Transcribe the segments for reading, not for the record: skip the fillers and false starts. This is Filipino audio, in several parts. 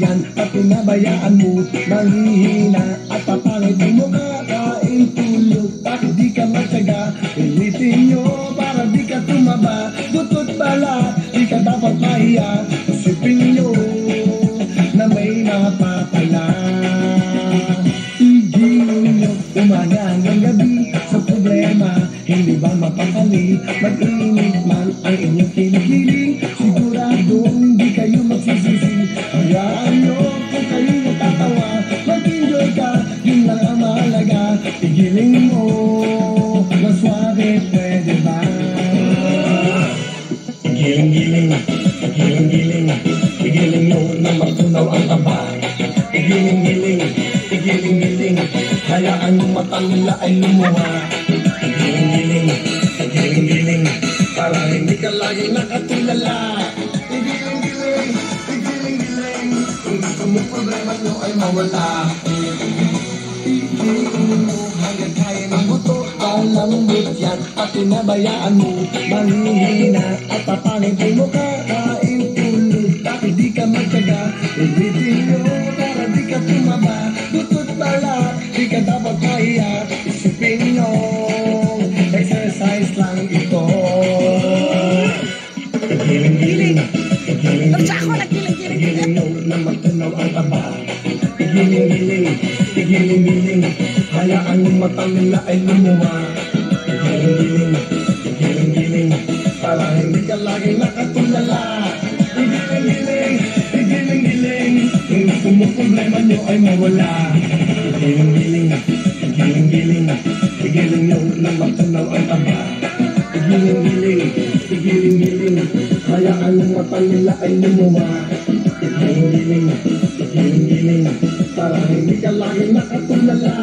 yan at pinabayaan mo manghihina at papangit ang mukha, kain tulog at di ka matyaga. Pilitin nyo para di ka tumaba, dutot balat, di ka dapat mahiya. Isipin nyo na may mapapala. Igilin nyo umaga hanggang gabi sa problema, hindi ba mapakali? Mag-init man ang inyong kinikiling, siguradong di kayo magsisisi. Hayaan nyo kung kayo natatawa, mag-enjoy ka, yun lang ang mahalaga. Igilin mo na suave, pwede ba? Igiling-giling, igiling-giling, igiling nyo na matunaw ang taba. Igiling-giling, igiling-giling, hayaan yung mata nila ay lumuha. Igiling-giling, igiling-giling, para hindi ka lagi nakatulala. Igiling-giling, igiling-giling, kung gusto mo problema nyo ay mawala. Igiling mo hanggang kaya ng buto, kalambot yan at pinabayaan mo manghihina at papangit ang mukha, kain tulog at di ka magtyaga. Ibitin nyo para di ka tumaba, dutot balat, di ka dapat mahiya. Isipin nyo, exercise lang ito. Igiling-giling, igiling-giling, igiling nyo na matunaw ang taba. Igiling-giling, igiling-giling, hayaan yung mata nila ay lumuha. Igiling-giling, igiling-giling, para hindi ka lagi nakatulala. Igiling-giling, igiling-giling, kung gusto mo problema nyo ay mawala. Igiling-giling, igiling-giling, igiling nyo na matunaw ang taba. Igiling-giling, igiling-giling, hayaan yung mata nila ay lumuha. Igiling-giling, igiling-giling, para hindi ka lagi nakatulala.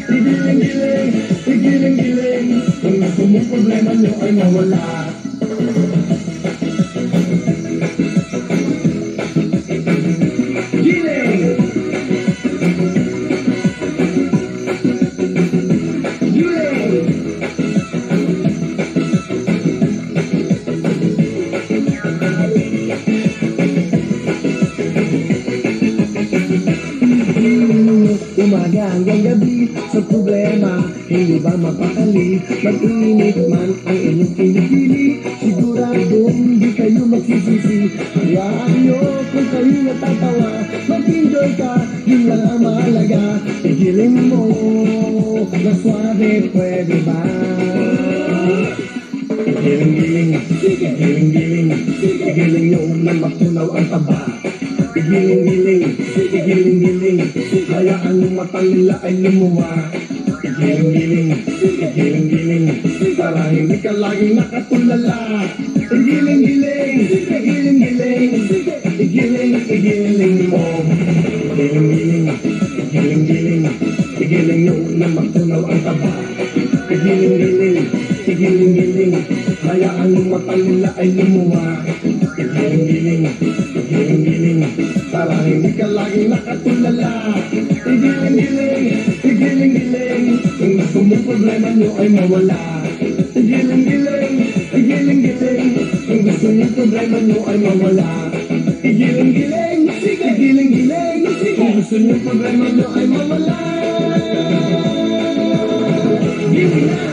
Igiling-giling, igiling-giling, kung gusto mo problema nyo ay mawala. Umaga hanggang gabi sa problema, hindi ba mapakali? Mag-init man ang inyong kilikili, siguradong di kayo magsisisi. Hayaan nyo kung kayo natatawa, mag-enjoy ka, yun lang ang mahalaga. Igiling mo na suave, pwede ba? Igiling-giling, igiling-giling, igiling nyo na matunaw ang taba. Igiling-giling, igiling-giling, hayaan yung mata nila ay lumuha. Igiling-giling, igiling-giling, para hindi ka lagi nakatulala. Igiling-giling, igiling-giling, igiling-igiling mo. Igiling-giling, igiling-giling, igiling nyo na matunaw ang taba. Igiling-giling, igiling-giling, hayaan yung mata nila ay lumuha. Igiling-giling, igiling-giling, para hindi ka lagi nakatulala. Igiling-giling, igiling-giling, kung gusto mo problema nyo ay mawala. Igiling-giling, igiling-giling, kung gusto mo problema nyo ay mawala. Igiling-giling, igiling-giling, kung gusto mo problema nyo ay mawala. Give me